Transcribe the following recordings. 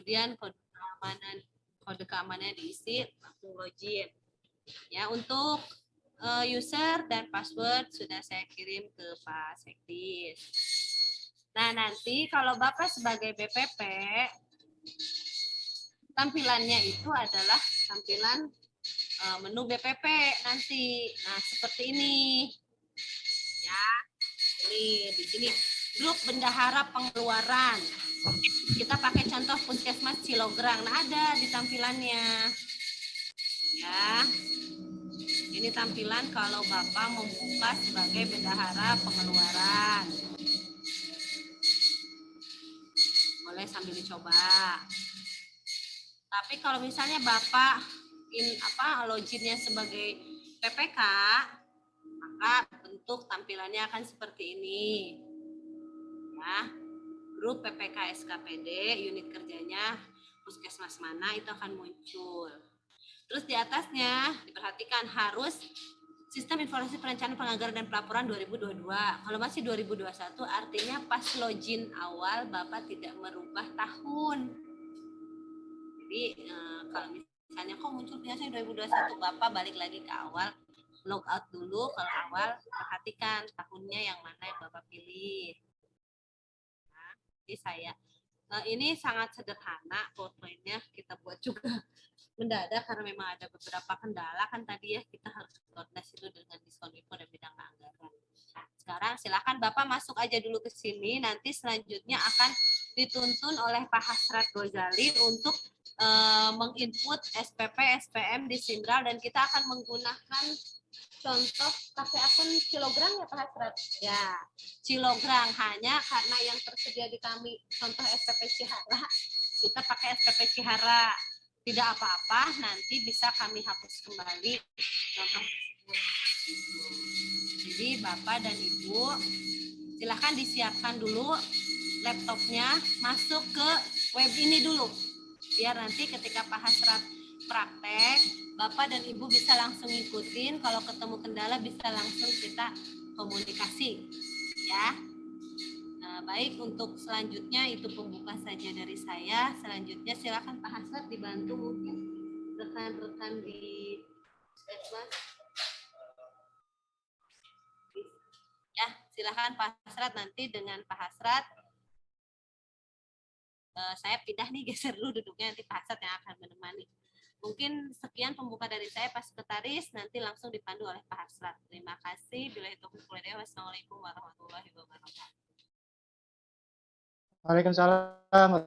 kemudian kode keamanannya diisi, langsung login. Ya, untuk user dan password sudah saya kirim ke Pak Sekdis. Nah, nanti kalau Bapak sebagai BPP, tampilannya itu adalah tampilan menu BPP nanti. Nah, seperti ini. Ya, ini di sini grup bendahara pengeluaran. Kita pakai contoh Puskesmas Cilograng. Nah, ada di tampilannya. Ya. Ini tampilan kalau Bapak membuka sebagai bendahara pengeluaran. Boleh sambil dicoba. Tapi kalau misalnya Bapak loginnya sebagai PPK, maka bentuk tampilannya akan seperti ini. Ya. Grup PPK SKPD, unit kerjanya Puskesmas mana itu akan muncul. Terus di atasnya diperhatikan harus Sistem Informasi Perencanaan Penganggaran dan Pelaporan 2022. Kalau masih 2021 artinya pas login awal Bapak tidak merubah tahun. Jadi kalau misalnya kok muncul biasanya 2021, Bapak balik lagi ke awal, log out dulu kalau awal, perhatikan tahunnya yang mana yang Bapak pilih. Nah, jadi ini sangat sederhana, PowerPoint-nya kita buat juga mendadak karena memang ada beberapa kendala kan tadi ya, kita harus koordinasi dulu dengan Diskominfo dan bidang anggaran. Sekarang silakan Bapak masuk aja dulu ke sini, nanti selanjutnya akan dituntun oleh Pak Hasrat Gozali untuk menginput SPP, SPM di Simral, dan kita akan menggunakan contoh pakai akun Cilograng ya Pak Hasrat? Ya, Cilograng, hanya karena yang tersedia di kami contoh SPP Cihara, kita pakai SPP Cihara. Tidak apa-apa, nanti bisa kami hapus kembali contoh tersebut. Jadi Bapak dan Ibu silahkan disiapkan dulu laptopnya, masuk ke web ini dulu. Biar nanti ketika Pak Hasrat praktek, Bapak dan Ibu bisa langsung ngikutin, kalau ketemu kendala bisa langsung kita komunikasi. Ya. Nah, baik, untuk selanjutnya itu pembuka saja dari saya. Selanjutnya silakan Pak Hasrat dibantu mungkin rekan-rekan di Puskesmas. Ya, silakan Pak Hasrat, nanti dengan Pak Hasrat saya pindah nih, geser dulu duduknya, nanti Pak Hasrat yang akan menemani. Mungkin sekian pembuka dari saya Pak Sekretaris, nanti langsung dipandu oleh Pak Hasrat. Terima kasih. Billahi taufiq wal hidayah. Wassalamualaikum warahmatullahi wabarakatuh. Waalaikumsalam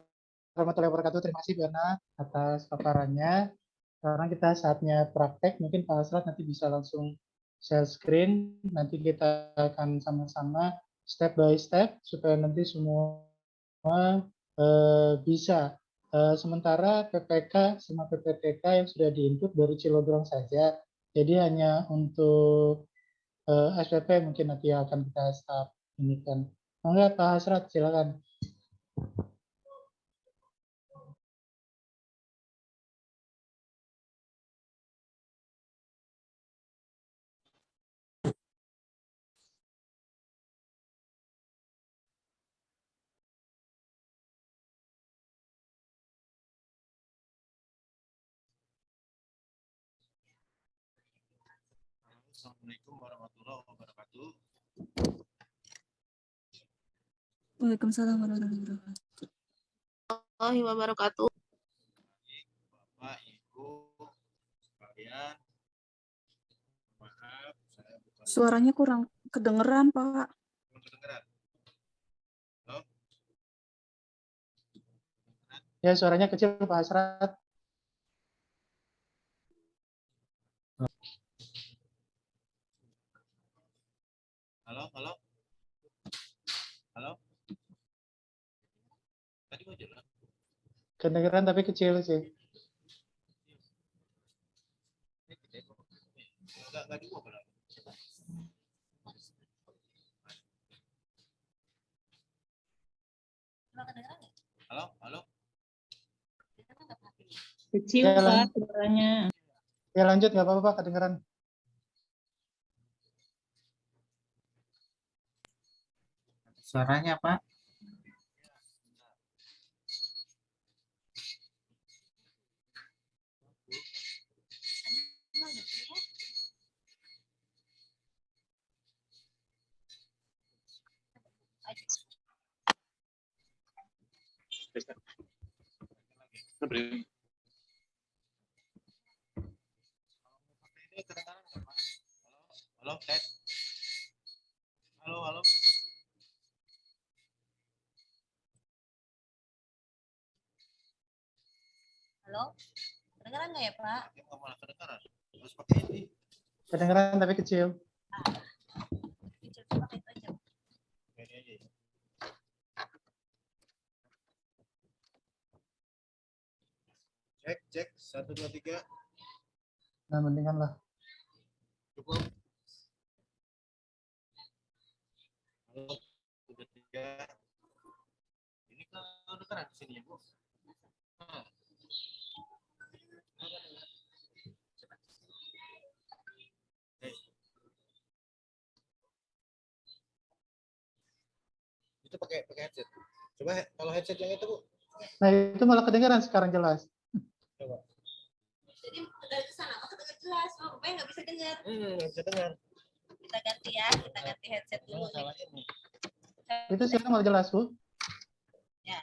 warahmatullahi wabarakatuh. Terima kasih Bana atas paparannya. Sekarang kita saatnya praktek. Mungkin Pak Hasrat nanti bisa langsung share screen. Nanti kita akan sama-sama step by step supaya nanti semua bisa. Sementara PPK sama PPTK yang sudah diinput baru Cilograng saja. Jadi hanya untuk SPP mungkin nanti akan kita start ini kan. Enggak Pak Hasrat, silakan. Assalamualaikum warahmatullahi wabarakatuh. Waalaikumsalam warahmatullahi wabarakatuh. Bapak, Ibu, sekalian, maaf, saya bukan. Suaranya kurang kedengeran, Pak. Belum kedengeran. Halo? Ya, suaranya kecil Pak Hasrat. Halo, halo. Halo. Tadi mau jelas. Kedengeran tapi kecil sih. Enggak dua berarti. Halo, halo. Kecil, Ya, Pak, suaranya. Ya lanjut, nggak apa-apa Pak, kedengeran. Suaranya Pak. Ini kedengaran nggak, Pak? Halo, tes. Halo. Halo, kedengeran nggak ya Pak? Dia nggak malah kedengaran. Harus pakai ini. Kedengeran tapi kecil. Kecil pakai itu aja. Ini aja. Cek 1 2 3. Nah, mendingan lah. Cukup. Halo, 1 2 3. Ini kedengaran di sini ya, Bu. Nah. Itu pakai headset. Coba kalau headset yang itu, Bu. Nah, itu malah kedengeran sekarang jelas. Coba. Jadi dari sana apa kedengar jelas? Oh, rupanya nggak bisa dengar. Nggak bisa dengar. Kita ganti ya, kita ganti headset dulu. nih. Masalahnya ini. Itu sekarang malah jelas, Bu. Ya.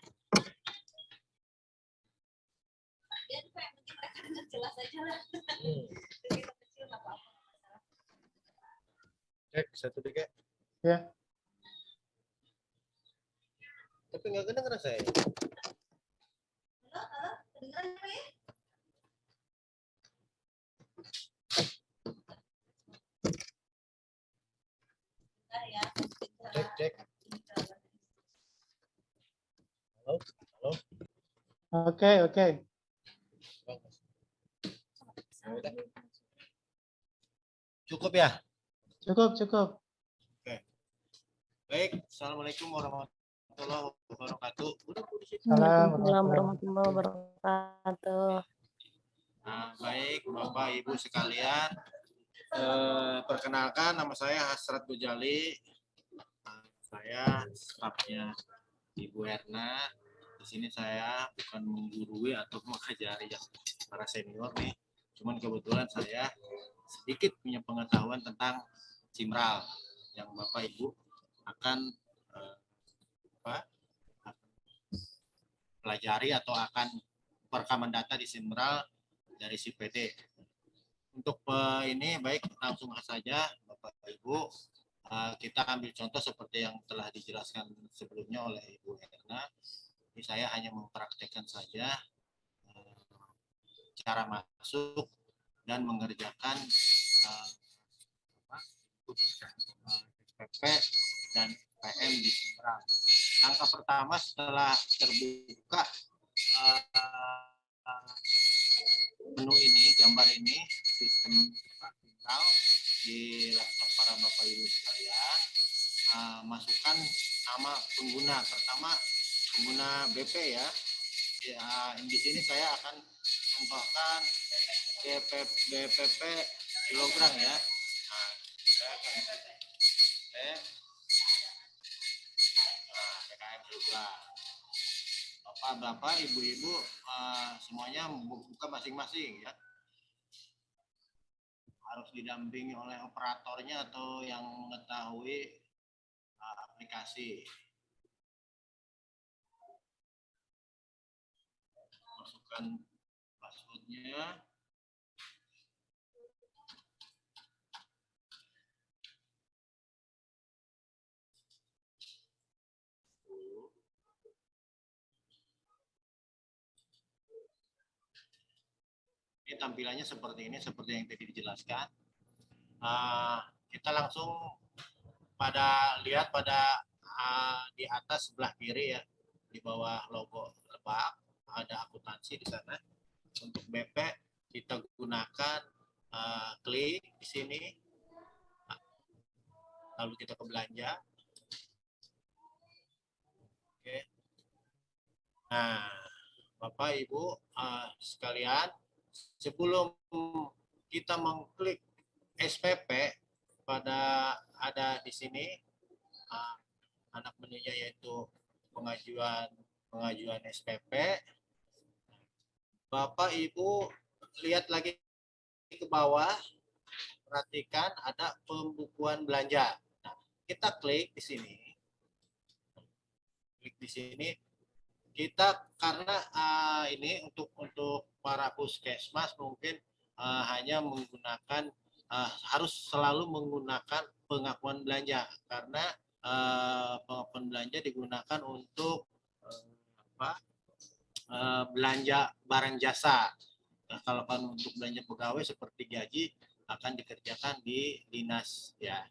Ya, Pak, yang penting mereka dengar jelas aja lah. Jadi kita kecil nggak apa-apa. Cek 1 3. Ya. Tapi nggak kedengeran saya. Halo, kedengeran Pak ya? Bentar ya. Cek. Halo. Oke. Ya udah. Cukup ya. Cukup. Baik. Assalamualaikum warahmatullahi wabarakatuh. Udah Bu, di situ. Waalaikumsalam warahmatullahi wabarakatuh. Nah, baik Bapak Ibu sekalian. Perkenalkan, nama saya Hasrat Gojali. Saya stafnya Ibu Erna. Di sini saya bukan menggurui atau mengajari yang para senior nih. Cuman kebetulan saya sedikit punya pengetahuan tentang Simral yang Bapak Ibu akan pelajari atau akan perekaman data di Simral dari si PD. Untuk ini baik langsung saja Bapak Ibu, kita ambil contoh seperti yang telah dijelaskan sebelumnya oleh Ibu Erna. Ini saya hanya mempraktekkan saja cara masuk dan mengerjakan SPP dan PM di Simral. Langkah pertama setelah terbuka menu ini, gambar ini, sistem Simral di laptop para Bapak Ibu sekalian, masukkan nama pengguna. Pertama pengguna BP ya. Di sini saya akan contohkan BPP kilogram ya. Nah, saya akan PKM kilogram. Bapak, ibu-ibu semuanya buka masing-masing ya. Harus didampingi oleh operatornya atau yang mengetahui aplikasi. Masukkan passwordnya. Ini tampilannya seperti ini, seperti yang tadi dijelaskan. Kita langsung lihat pada di atas sebelah kiri ya, di bawah logo Lebak ada akuntansi di sana. Untuk BP kita gunakan klik di sini, lalu kita ke belanja. Oke. Nah, Bapak Ibu sekalian, sebelum kita mengklik SPP ada di sini anak menunya yaitu pengajuan SPP. Bapak Ibu lihat lagi ke bawah, perhatikan ada pembukuan belanja. Nah, kita klik di sini. Klik di sini. kita karena ini untuk para puskesmas mungkin hanya menggunakan harus selalu menggunakan pengakuan belanja karena pengakuan belanja digunakan untuk belanja barang jasa. Nah, kalau kan untuk belanja pegawai seperti gaji akan dikerjakan di dinas ya.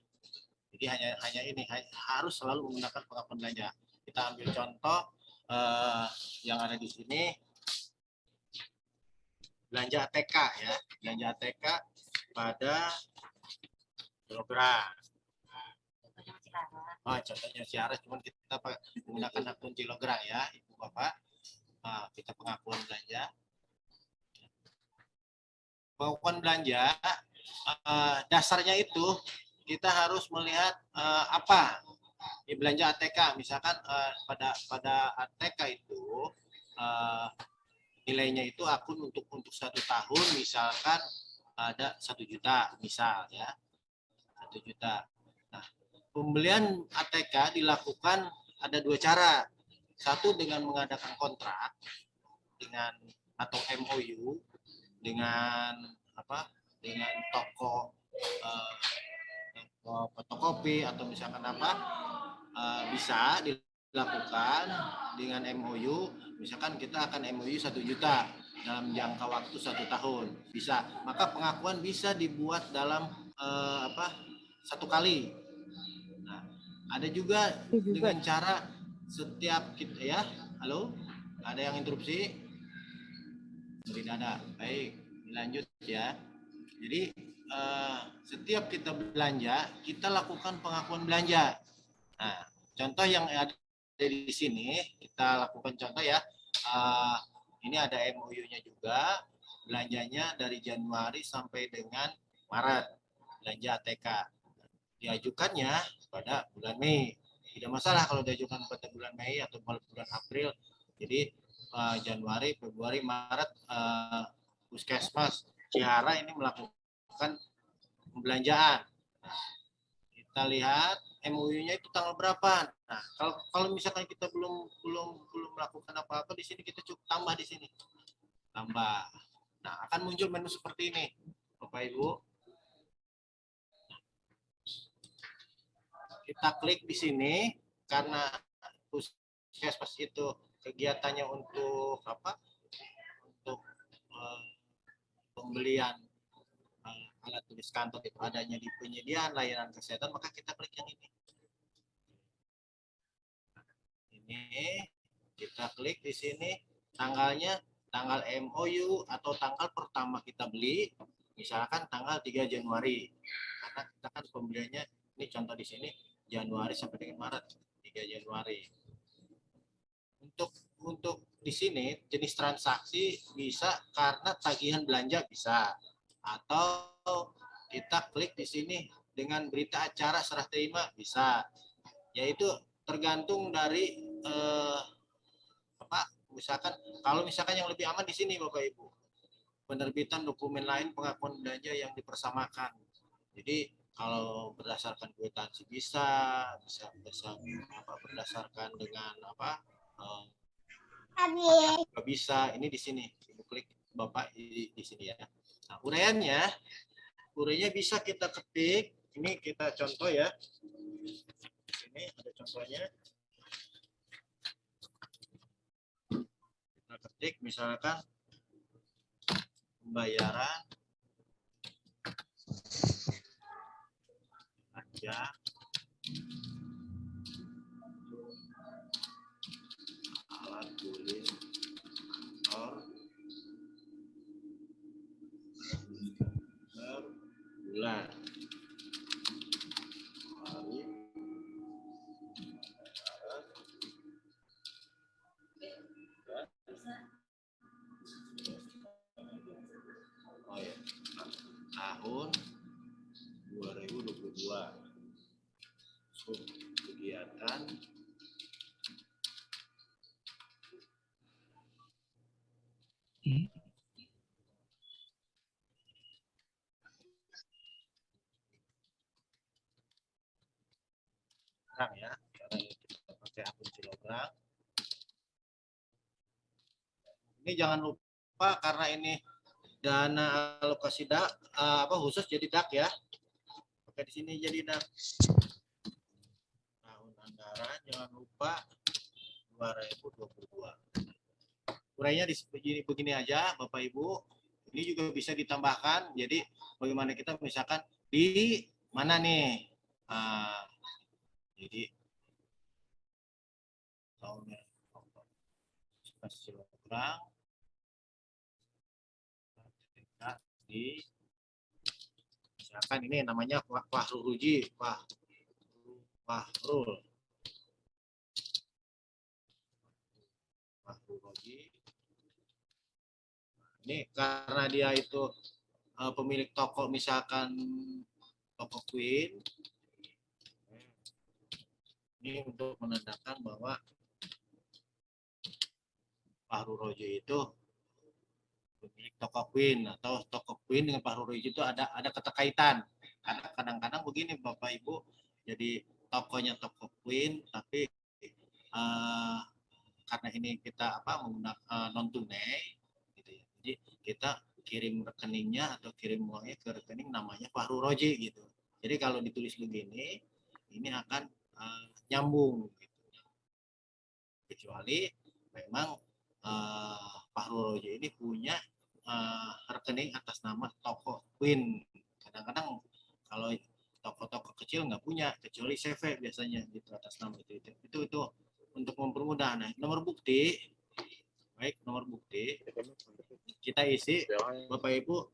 Jadi hanya ini harus selalu menggunakan pengakuan belanja. Kita ambil contoh yang ada di sini belanja ATK ya, belanja ATK pada kilogram. Contohnya Ciaras, cuman kita menggunakan akun kilogram ya, Ibu Bapak. Kita pengakuan belanja. Pengakuan belanja dasarnya itu kita harus melihat apa di belanja ATK. Misalkan pada ATK itu nilainya itu akun untuk 1 tahun misalkan ada 1 juta misal ya 1 juta. Nah, pembelian ATK dilakukan ada 2 cara. Satu dengan mengadakan kontrak dengan atau MOU dengan dengan toko fotokopi atau misalkan bisa dilakukan dengan MOU. Misalkan kita akan MOU 1 juta dalam jangka waktu 1 tahun bisa, maka pengakuan bisa dibuat dalam 1 kali. Nah, ada juga dengan cara setiap kita ya. Halo, ada yang interupsi? Tidak ada. Baik, lanjut ya. Jadi setiap kita belanja, kita lakukan pengakuan belanja. Nah, contoh yang ada di sini, kita lakukan contoh ya. Ini ada MOU-nya juga, belanjanya dari Januari sampai dengan Maret, belanja ATK. Diajukannya pada bulan Mei. Tidak masalah kalau diajukan pada bulan Mei atau bulan April. Jadi Januari, Februari, Maret, Puskesmas Cihara ini melakukan pembelanjaan. Nah, kita lihat MOU-nya itu tanggal berapa. Nah, kalau misalkan kita belum melakukan apa-apa di sini, kita cukup tambah di sini. Tambah. Nah, akan muncul menu seperti ini, Bapak Ibu. Kita klik di sini karena Puskesmas itu kegiatannya untuk Untuk pembelian alat tulis kantor itu adanya di penyediaan layanan kesehatan, maka kita klik yang ini. Ini kita klik di sini tanggalnya, tanggal MOU atau tanggal pertama kita beli, misalkan tanggal 3 Januari. Karena kita kan pembeliannya ini contoh di sini Januari sampai dengan Maret, 3 Januari. Untuk di sini jenis transaksi bisa karena tagihan belanja bisa, atau kita klik di sini dengan berita acara serah terima bisa. Yaitu tergantung dari misalkan yang lebih aman di sini Bapak Ibu. Penerbitan dokumen lain pengakuan belanja yang dipersamakan. Jadi kalau berdasarkan kwitansi bisa berdasarkan dengan bisa. Ini di sini Ibu klik Bapak di sini ya. Nah, uraiannya bisa kita ketik. Ini kita contoh ya. Ini ada contohnya. Kita ketik misalkan pembayaran pajak alat tulis kantor per bulan. Tahun 2022. Kegiatan ya, sekarang kita pakai akun kilogram. Ini jangan lupa karena ini dana alokasi khusus jadi DAK ya. Oke, di sini jadi DAK. Tahun anggaran jangan lupa 2022. Urainya begini aja Bapak Ibu. Ini juga bisa ditambahkan. Jadi bagaimana kita misalkan di mana nih? Jadi tahunnya kurang di misalkan ini namanya Fahrul Ruji, Fahrul Ruji. Ini karena dia itu pemilik toko, misalkan toko Queen. Ini untuk menandakan bahwa Fahrul Roji itu pemilik toko Queen, atau toko Queen dengan Fahrul Roji itu ada keterkaitan. Kadang-kadang begini Bapak Ibu, jadi tokonya toko Queen, tapi karena ini kita menggunakan non tunai, gitu ya. Jadi kita kirim rekeningnya atau kirim uangnya ke rekening namanya Fahrul Roji gitu. Jadi kalau ditulis begini, ini akan nyambung gitu. Kecuali memang Fahrul Roji ini punya rekening atas nama toko Queen. Kadang-kadang kalau toko-toko kecil nggak punya, kecuali CV biasanya gitu atas nama itu untuk mempermudah. Nah, nomor bukti kita isi Bapak Ibu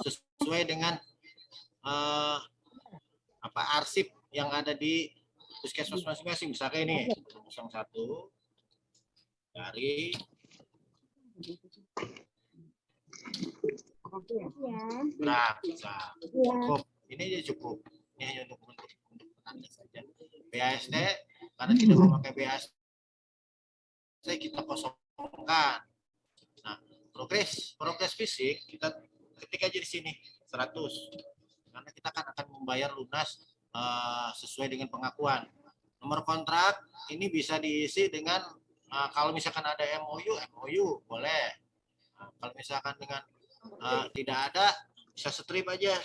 sesuai dengan arsip yang ada di puskesmas masing-masing. Misalnya ini 01 dari cukup. Ini aja cukup. Ini hanya untuk penanda saja. BAST karena tidak memakai BAST kita kosongkan. Nah, progres fisik kita ketik aja di sini 100. Karena kita akan membayar lunas sesuai dengan pengakuan. Nomor kontrak ini bisa diisi dengan kalau misalkan ada MOU boleh. Nah, kalau misalkan dengan tidak ada, bisa strip aja.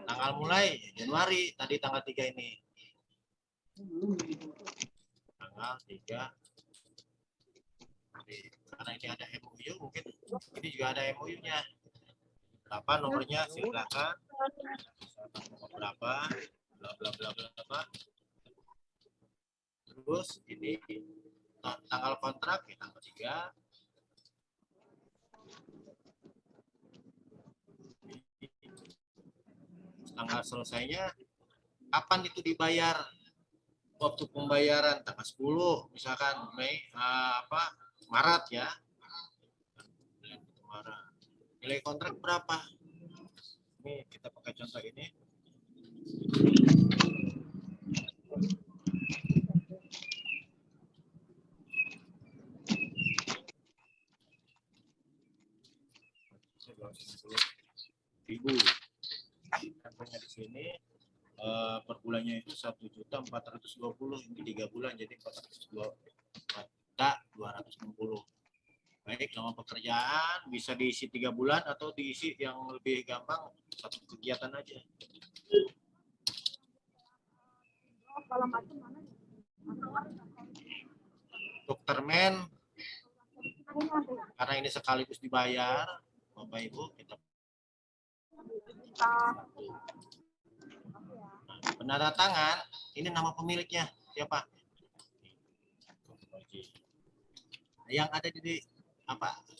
Tanggal mulai Januari, tadi tanggal 3 ini. Tanggal 3. Karena ini ada MOU, mungkin ini juga ada MOU-nya. Berapa nomornya? Silakan. Berapa? Bla bla bla bla. Terus ini tanggal kontrak ya, tanggal 3. Tanggal selesainya kapan itu dibayar, waktu pembayaran tanggal 10 misalkan Maret ya, nilai kontrak berapa, ini kita pakai contoh ini. Ribu harganya di sini per bulannya itu 1.420.000, ini 3 bulan jadi 402.260. Baik, nama pekerjaan bisa diisi 3 bulan atau diisi yang lebih gampang satu kegiatan aja. Untuk termen karena ini sekaligus dibayar, Bapak Ibu kita penanda tangan, ini nama pemiliknya siapa? Yang ada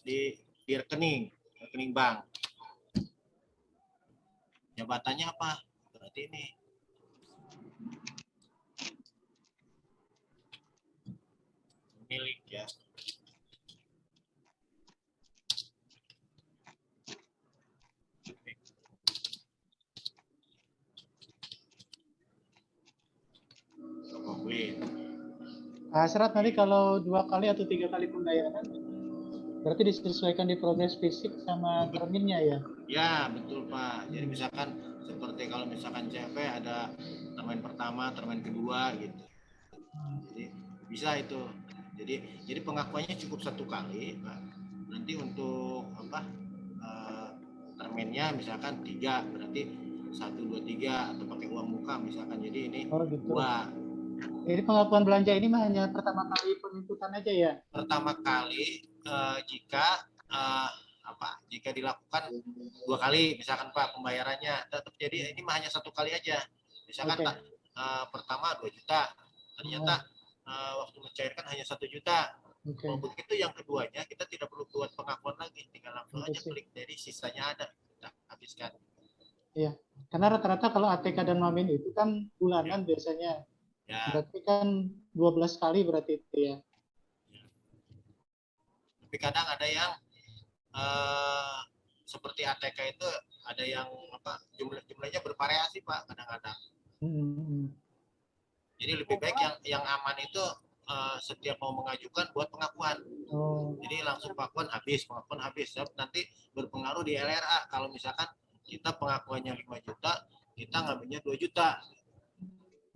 di rekening bank. Jabatannya apa? Berarti ini. Pemilik ya. Syarat nanti kalau 2 kali atau 3 kali pembayaran, berarti disesuaikan di progres fisik sama terminnya ya? Ya, betul Pak. Jadi misalkan seperti kalau misalkan CV ada termin pertama, termin kedua gitu. Jadi bisa itu. Jadi pengakuannya cukup 1 kali, Pak. Nanti untuk termennya misalkan 3, berarti 1, 2, 3 atau pakai uang muka misalkan. Jadi ini Oh gitu. 2. Jadi pengakuan belanja ini mah hanya pertama kali penginputan aja ya? Pertama kali jika dilakukan 2 kali misalkan Pak pembayarannya, tetap jadi ini mah hanya 1 kali aja. Misalkan Oke. pertama 2 juta, ternyata waktu mencairkan hanya 1 juta. Oke. Kalau begitu yang keduanya kita tidak perlu buat pengakuan lagi, tinggal langsung Oke, aja sip. klik, jadi sisanya ada kita habiskan. Iya. Karena rata-rata kalau ATK dan Mamin itu kan bulanan biasanya. Ya, Berarti kan 12 kali berarti itu ya. tapi kadang ada yang seperti ATK itu ada yang jumlahnya bervariasi Pak kadang-kadang. Jadi lebih baik yang aman itu setiap mau mengajukan buat pengakuan. Oh. Jadi langsung pengakuan habis. Nanti berpengaruh di LRA. Kalau misalkan kita pengakuannya 5 juta, kita ngambilnya 2 juta.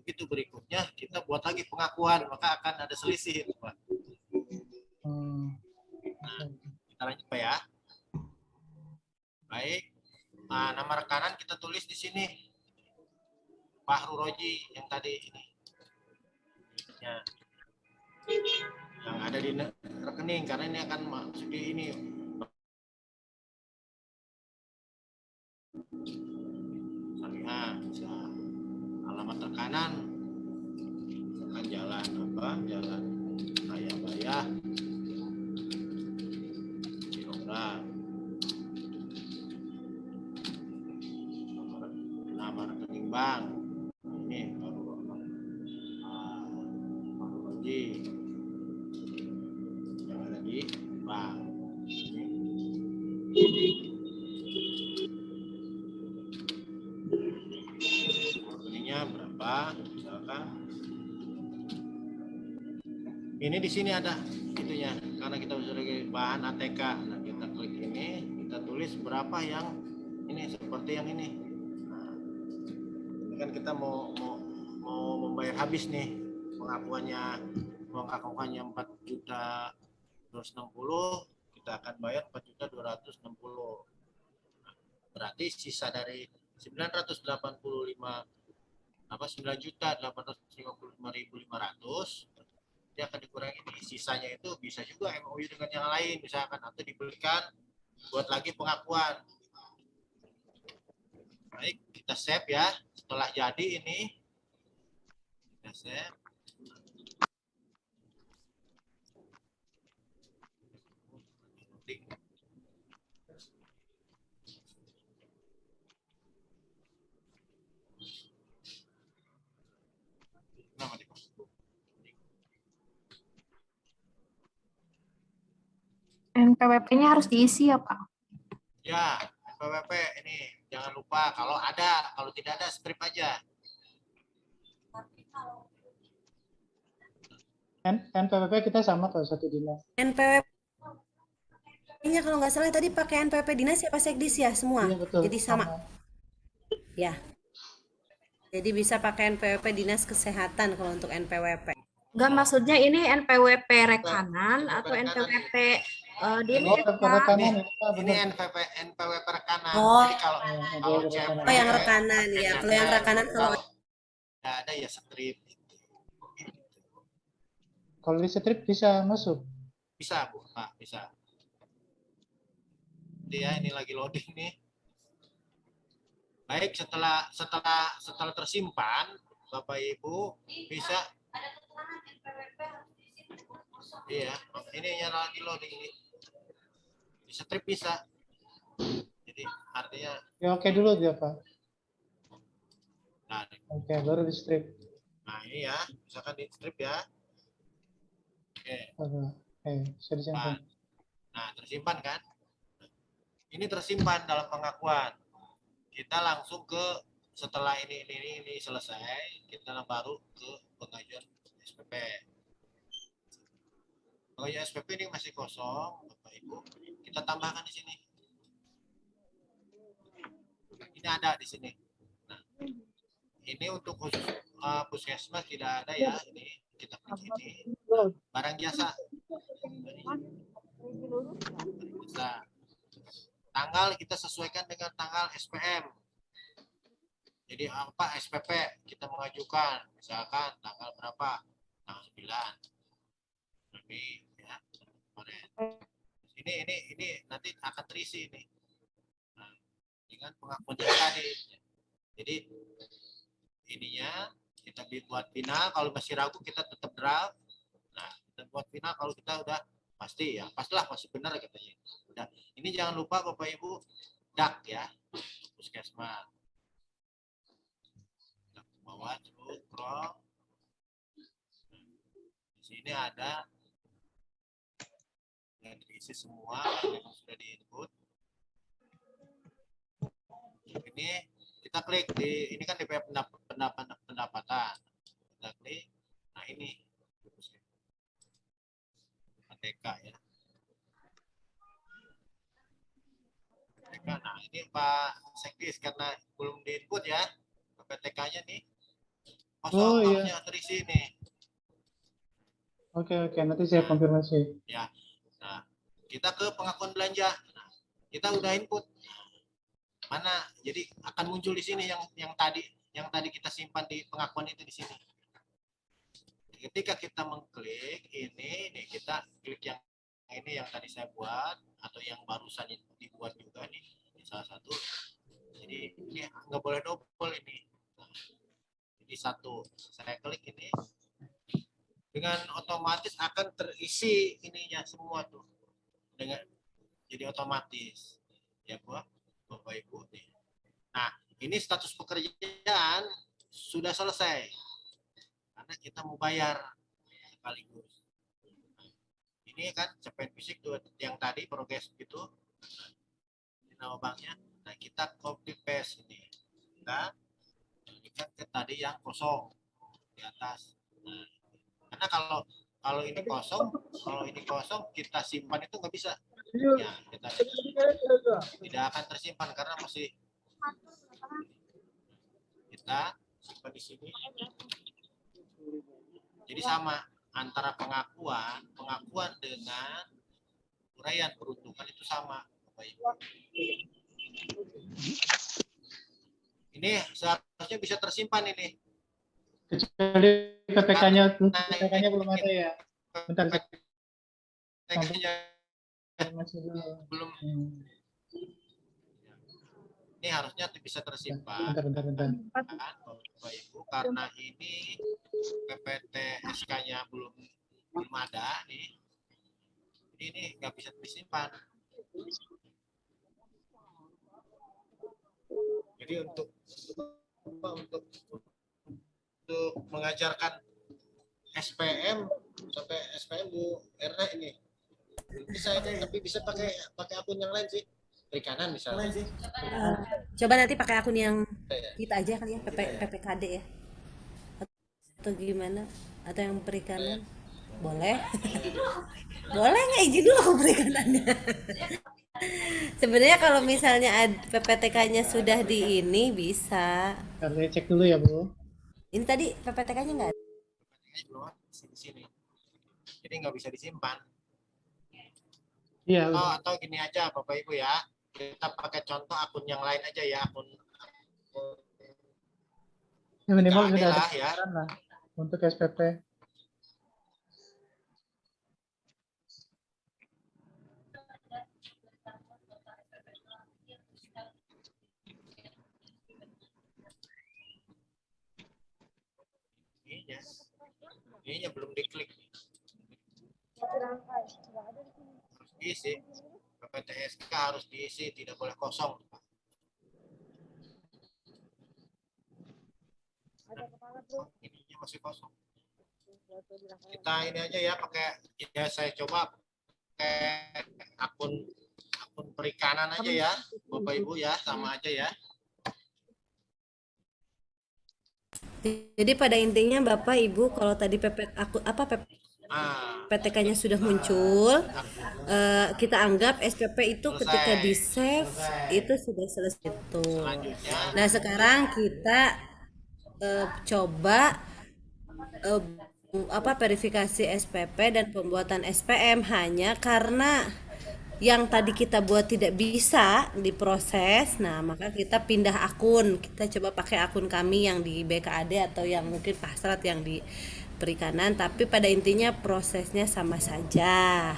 Begitu berikutnya kita buat lagi pengakuan, maka akan ada selisih itu Pak. Nah, kita lanjut Pak ya. Baik. Nah, nama rekanan kita tulis di sini. Fahru Roji yang tadi ini. Ya. Yang ada di rekening karena ini akan masuk di ini. Nah, alamat rekanan akan jalan jalan Raya Bayah Cirogra. Nama rekening bank ini baru Roji yang ada di bank. Rekeningnya berapa misalkan. Ini di sini ada itunya karena kita sebagai bahan ATK. Nah, kita klik ini, kita tulis berapa yang ini seperti yang ini. Nah, ini kan kita mau membayar habis nih pengakuannya 4 juta 260, kita akan bayar 4 juta 260. Nah, berarti sisa dari 985 9 juta 855.500 dia akan dikurangi nih. Sisanya itu bisa juga MOU dengan yang lain misalkan atau dibelikan buat lagi pengakuan. Baik, kita save ya. Setelah jadi ini kita save. NPWP-nya harus diisi ya Pak? Ya, NPWP ini jangan lupa kalau ada, kalau tidak ada strip aja. NPWP kita sama kalau satu dinas. NPWP-nya kalau nggak salah tadi pakai NPWP dinas ya Pak Sekdis ya semua. Iya betul. Jadi sama. Ya. Jadi bisa pakai NPWP dinas kesehatan kalau untuk NPWP. Enggak, maksudnya ini NPWP rekanan atau NPWP dinas Pak? Ini NPWP rekanan. Oh. Jadi kalau CP, yang rekanan ya. Kalau yang rekanan kalau nggak ada ya strip. Kalau di strip bisa masuk? Bisa Bu, Pak, bisa. Dia ini lagi loading nih. Baik, setelah tersimpan, Bapak Ibu bisa. Iya, ini yang lagi loading ini. Di strip bisa. Jadi artinya. Ya oke dulu dia Pak. Nah, oke, baru di strip. Nah ini ya, misalkan di strip ya. Oke. Bisa disimpan. Nah, tersimpan kan? Ini tersimpan dalam pengakuan. Kita langsung ke setelah ini selesai, kita baru ke pengajuan SPP. Pengajuan SPP ini masih kosong, Bapak Ibu. Kita tambahkan di sini. Ini ada di sini. Nah, ini untuk khusus puskesmas tidak ada ya. Ini kita klik ini. barang jasa. Jasa. Tanggal kita sesuaikan dengan tanggal SPM. Jadi apa SPP kita mengajukan, misalkan tanggal berapa? Tanggal 9. Tapi ya kemarin. Ini nanti akan terisi ini. Nah, dengan pengakuan yang tadi. Jadi ininya kita buat final, kalau masih ragu kita tetap draft. Nah, kita buat final kalau kita udah pasti ya, pastilah pasti benar katanya. Udah. Ini jangan lupa Bapak Ibu DAK ya, puskesmas. Bawah scroll. Di sini ada yang diisi semua yang sudah di-input. Ini kita klik di ini kan DPR pendapatan. Kita klik. Nah, ini PTK ya. PTK. Nah, ini Pak Sekdis karena belum di-input ya. PTK-nya nih. Oh, iya. Harusnya terisi nih. Oke, nanti saya konfirmasi. Ya. Nah, kita ke pengakuan belanja. Nah, kita udah input. Mana? Jadi akan muncul di sini yang tadi kita simpan di pengakuan itu di sini. Ketika kita mengklik ini, nih kita klik yang ini yang tadi saya buat atau yang barusan dibuat juga nih di salah satu. Jadi ini nggak boleh double ini. Nah, jadi satu saya klik ini dengan otomatis akan terisi ininya semua tuh dengan jadi otomatis ya Bapak Ibu nih. Nah, ini status pekerjaan sudah selesai karena kita mau bayar sekaligus. Ini kan capaian fisik tuh yang tadi progres gitu di nama banknya. Nah, kita copy paste ini. Kita berikan ke tadi yang kosong di atas. Nah, karena kalau ini kosong kita simpan itu nggak bisa. Ya, kita tidak akan tersimpan karena masih kita simpan di sini. Jadi sama antara pengakuan dengan uraian peruntukan itu sama, Bapak Ibu. Ini seharusnya bisa tersimpan ini. Kecuali PPK-nya belum ada ya. Bentar, PPK-nya masih belum. Ini harusnya bisa tersimpan. Bentar. Bapak Ibu, karena ini PPT SK-nya belum ada nih. Ini nggak bisa disimpan. Jadi untuk mengajarkan SPM sampai SPM Bu Erna ini bisa ini, tapi bisa pakai akun yang lain sih, perikanan misalnya. Coba nanti pakai akun yang kita aja kali ya, PPKD ya, atau gimana, atau yang perikanan boleh. Boleh nggak izin dulu aku perikanannya. Sebenarnya kalau misalnya PPTK-nya sudah di ini bisa. Saya cek dulu ya Bu. Ini tadi PPTK-nya nggak ada. PPT-nya belum di sini. Jadi nggak bisa disimpan. Iya. Atau gini aja Bapak Ibu ya, kita pakai contoh akun yang lain aja ya, akun minimal sudah ada ya lah untuk SPP. Ininya belum diklik. Harus diisi. PPTSK harus diisi, tidak boleh kosong. Ininya masih kosong. Kita ini aja ya pakai, ya saya coba pakai akun perikanan aja ya, Bapak Ibu ya, sama aja ya. Jadi pada intinya Bapak Ibu kalau tadi PTK-nya sudah muncul, kita anggap SPP itu ketika di save itu sudah selesai itu. Nah sekarang kita coba verifikasi SPP dan pembuatan SPM hanya karena yang tadi kita buat tidak bisa diproses. Nah, maka kita pindah akun. Kita coba pakai akun kami yang di BKAD atau yang mungkin pasrat yang di perikanan, tapi pada intinya prosesnya sama saja.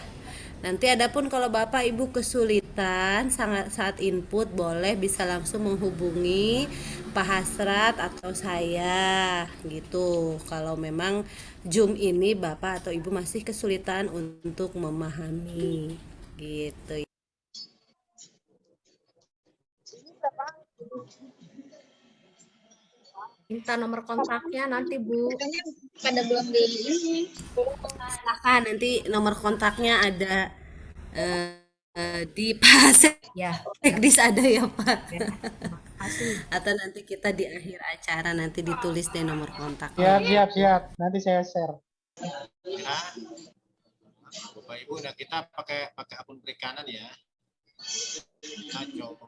Nanti adapun kalau Bapak Ibu kesulitan sangat saat input, boleh bisa langsung menghubungi Pak Hasrat atau saya gitu. Kalau memang Zoom ini Bapak atau Ibu masih kesulitan untuk memahami gitu. Minta nomor kontaknya nanti Bu. Pada belum di ini. Silakan, nanti nomor kontaknya ada di Pak Ya, Sekdis ada ya Pak. kasih. Atau nanti kita di akhir acara nanti ditulis deh nomor kontaknya. Siap, siap, siap. Nanti saya share. Ya, Bapak Ibu, nah kita pakai akun perikanan ya. Nah, coba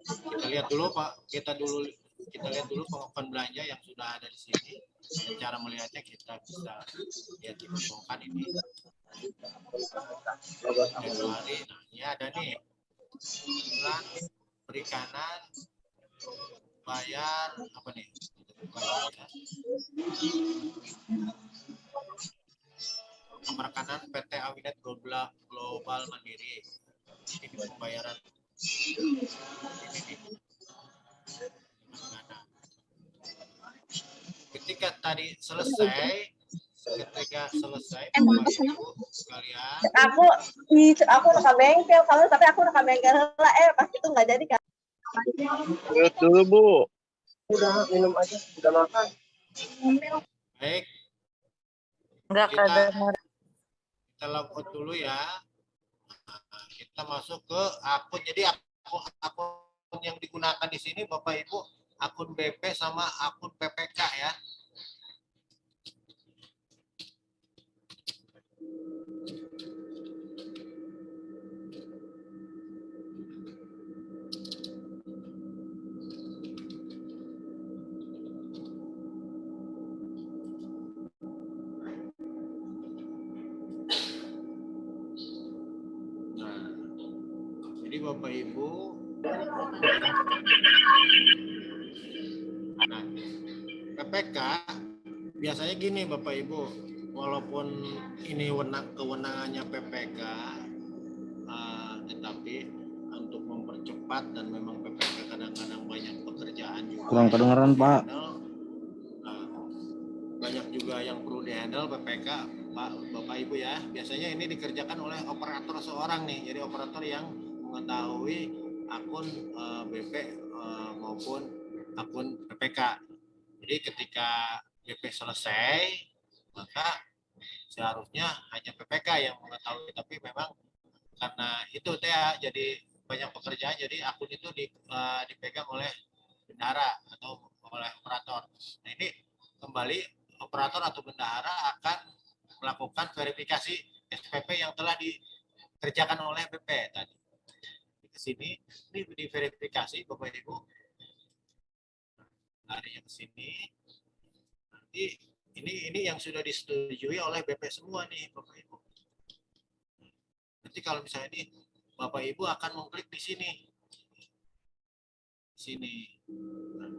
kita lihat dulu Pak, kita lihat dulu pengakuan belanja yang sudah ada di sini. Dan cara melihatnya kita bisa lihat di permukaan ini. Februari, nah ini ada nih bulan perikanan bayar apa nih? Nomor kanan PT Awinet Global Mandiri. Ini pembayaran ini. Ketika tadi selesai, Bapak Ibu sekalian, Aku nak ke bengkel kalau tapi aku nak ke bengkel lah pas itu nggak jadi kan. Lihat dulu, Bu. Udah minum aja, udah makan. baik, Enggak kita kedengar. logout dulu ya. Nah, kita masuk ke akun. Jadi akun yang digunakan di sini Bapak Ibu, akun BP sama akun PPK ya. Nah, jadi Bapak Ibu, nah, PPK biasanya gini Bapak Ibu, walaupun ini kewenangannya PPK, tetapi untuk mempercepat dan memang PPK kadang-kadang banyak pekerjaan juga. Kurang kedengeran, Pak. Nah, banyak juga yang perlu dihandle PPK, Bapak Ibu ya. Biasanya ini dikerjakan oleh operator seorang nih. Jadi operator yang mengetahui akun BP maupun akun PPK. Jadi ketika BP selesai, maka seharusnya hanya PPK yang mengetahui. Tapi memang karena itu ya, jadi banyak pekerjaan, jadi akun itu dipegang oleh bendahara atau oleh operator. Nah ini kembali operator atau bendahara akan melakukan verifikasi SPP yang telah dikerjakan oleh BP tadi. Ke sini ini diverifikasi Bapak Ibu. Lari yang sini. Nanti ini yang sudah disetujui oleh BP semua nih Bapak Ibu. Nanti kalau misalnya ini Bapak Ibu akan mengklik di sini. Nah,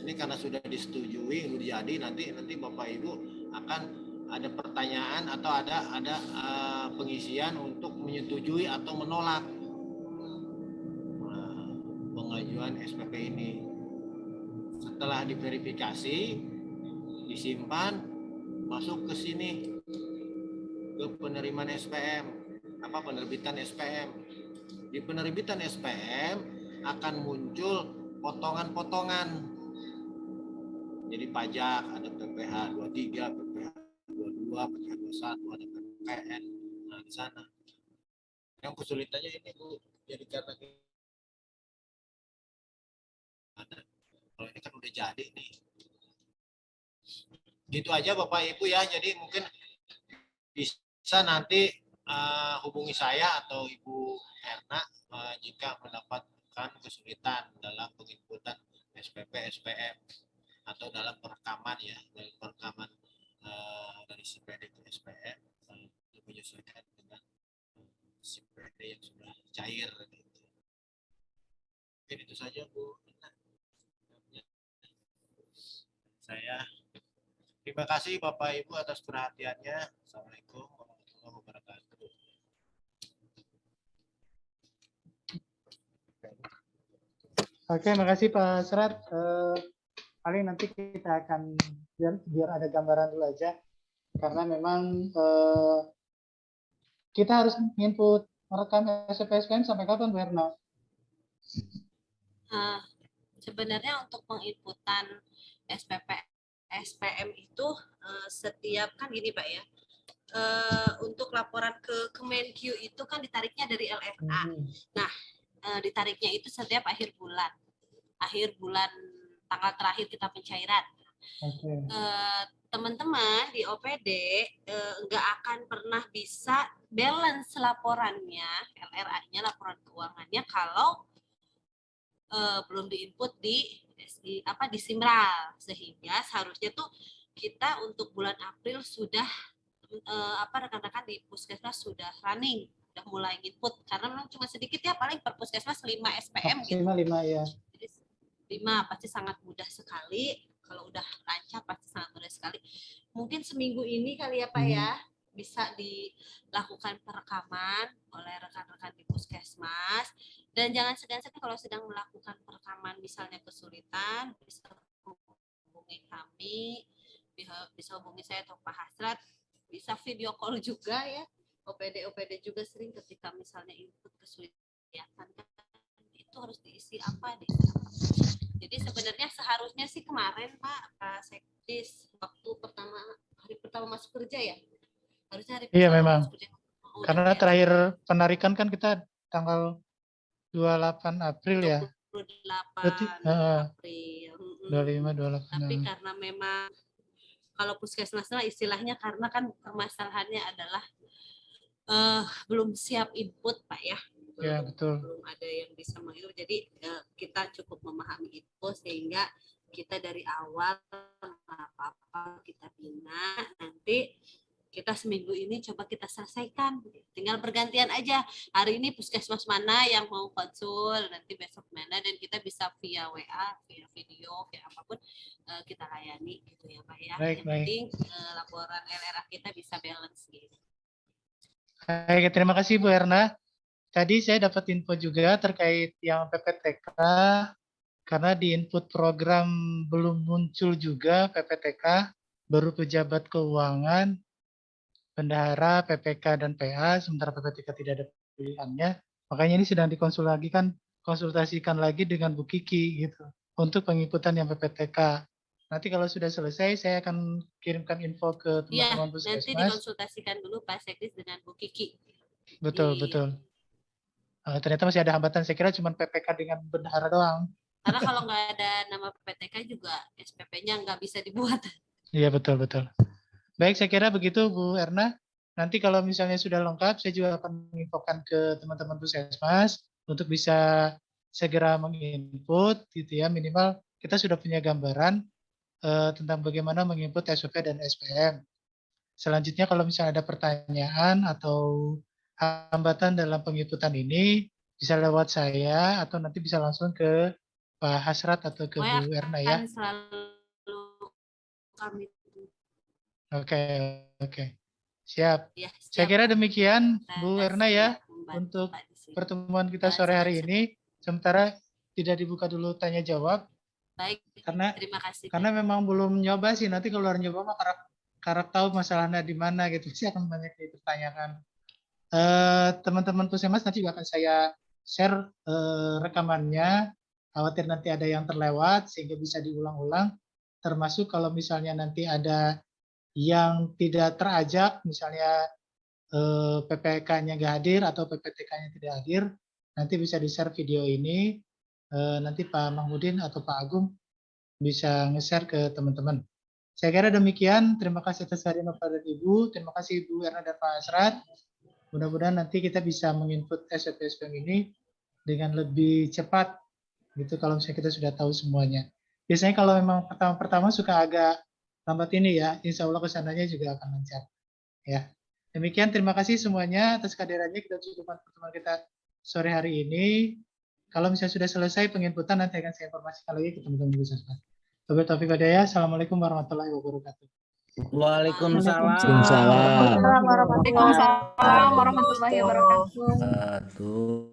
ini karena sudah disetujui, sudah jadi, nanti Bapak Ibu akan ada pertanyaan atau ada pengisian untuk menyetujui atau menolak pengajuan SPP ini. Setelah diverifikasi, disimpan, masuk ke sini ke penerimaan SPM, penerbitan SPM. Di penerbitan SPM akan muncul potongan-potongan. Jadi pajak ada PPh 23, PPh 22, PPh 21, ada PPN. Nah, di sana. Yang kesulitannya ini Bu, jadi karena ada. Kalau ini kan udah jadi nih. Gitu aja Bapak Ibu ya. Jadi mungkin bisa nanti hubungi saya atau Ibu Erna jika mendapatkan kesulitan dalam penginputan SPP, SPM atau dalam perekaman ya, dalam perekaman dari si PD ke SPM untuk menyesuaikan dengan si PD yang sudah cair gitu. Mungkin itu saja Bu. Saya terima kasih Bapak Ibu atas perhatiannya. Assalamualaikum warahmatullahi wabarakatuh. Oke, makasih Pak Serat. Paling nanti kita akan biar ada gambaran dulu aja, karena memang kita harus input merekam SPSPM sampai kapan Bu Erna? Sebenarnya untuk penginputan SPM itu setiap kan gini Pak ya, untuk laporan ke Kemenkyu itu kan ditariknya dari LFA. Nah, ditariknya itu setiap akhir bulan tanggal terakhir kita pencairan. Teman-teman di OPD nggak akan pernah bisa balance laporannya, LRA-nya, laporan keuangannya kalau belum diinput di Simral, sehingga seharusnya tuh kita untuk bulan April sudah rekan-rekan di puskesmas sudah running, sudah mulai input, karena memang cuma sedikit ya, paling per puskesmas 5 SPM gitu. 5 ya. Jadi 5 pasti sangat mudah sekali, kalau udah lancar pasti sangat mudah sekali. Mungkin seminggu ini kali ya Pak ya, bisa dilakukan perekaman oleh rekan-rekan di puskesmas, dan jangan segan-segan kalau sedang melakukan perekaman misalnya kesulitan, bisa hubungi kami, bisa hubungi saya atau Pak Hasrat, bisa video call juga ya. OPD juga sering ketika misalnya input kesulitan itu harus diisi apa. Jadi sebenarnya seharusnya sih kemarin Pak Sekdis waktu hari pertama masuk kerja ya, harusnya hari Iya pertama memang. masuk kerja. Karena terakhir penarikan kan kita tanggal 28 April ya. 28 April. 25, 28. Tapi karena memang kalau puskesmasnya istilahnya, karena kan permasalahannya adalah belum siap input Pak ya. Ya betul. Belum ada yang bisa menginput. Jadi kita cukup memahami itu sehingga kita dari awal apa-apa kita bina, nanti kita seminggu ini coba kita selesaikan, tinggal bergantian aja, hari ini puskesmas mana yang mau konsul, nanti besok mana, dan kita bisa via WA, via video, via apapun kita layani gitu ya Pak ya. Yang penting laporan LRA kita bisa balance gitu. Baik, terima kasih Bu Erna. Tadi saya dapat info juga terkait yang PPTK, karena di input program belum muncul juga PPTK, baru pejabat keuangan, bendahara, PPK, dan PA, sementara PPTK tidak ada pilihannya. Makanya ini sedang konsultasikan lagi dengan Bu Kiki gitu, untuk penginputan yang PPTK. Nanti kalau sudah selesai, saya akan kirimkan info ke teman-teman puskesmas. Nanti dikonsultasikan dulu Pak Sekdis dengan Bu Kiki. Betul. Ternyata masih ada hambatan, saya kira cuma PPK dengan bendahara doang. Karena kalau nggak ada nama PPTK juga SPP-nya nggak bisa dibuat. Iya, betul. Baik, saya kira begitu Bu Erna. Nanti kalau misalnya sudah lengkap, saya juga akan menginfokan ke teman-teman puskesmas untuk bisa segera menginput gitu ya. Minimal kita sudah punya gambaran tentang bagaimana menginput SPP dan SPM. Selanjutnya kalau misalnya ada pertanyaan atau hambatan dalam penginputan ini, bisa lewat saya atau nanti bisa langsung ke Pak Hasrat atau ke Bu Erna ya. Selalu kami. Oke. Siap. Ya, saya kira demikian Bu Erna ya untuk pertemuan kita sore hari ini. Sementara tidak dibuka dulu tanya jawab. Baik. Terima kasih. Karena memang belum nyoba sih. Nanti kalau nyoba mah karena tahu masalahnya di mana gitu sih akan banyak dipertanyakan. Teman-teman puskesmas nanti juga akan saya share rekamannya. Khawatir nanti ada yang terlewat sehingga bisa diulang-ulang. Termasuk kalau misalnya nanti ada yang tidak terajak, misalnya PPK-nya nggak hadir atau PPTK-nya tidak hadir, nanti bisa di-share video ini. Nanti Pak Mahmudin atau Pak Agung bisa nge-share ke teman-teman. Saya kira demikian. Terima kasih atas hadirin Bapak dan Ibu. Terima kasih Bu Erna dan Pak Hasrat. Mudah-mudahan nanti kita bisa menginput SPM ini dengan lebih cepat, gitu kalau misalnya kita sudah tahu semuanya. Biasanya kalau memang pertama-pertama suka agak lambat ini ya. Insya Allah kesananya juga akan lancar. Ya. Demikian, terima kasih semuanya atas kehadirannya. Kita cukupkan pertemuan kita sore hari ini. Kalau misalnya sudah selesai penginputan, nanti akan saya informasikan lagi ke teman-teman Bu Sasma. Wabillahi taufiq wal hidayah. Assalamualaikum warahmatullahi wabarakatuh. Waalaikumsalam. Waalaikumsalam warahmatullahi wabarakatuh. Wabarakatuh.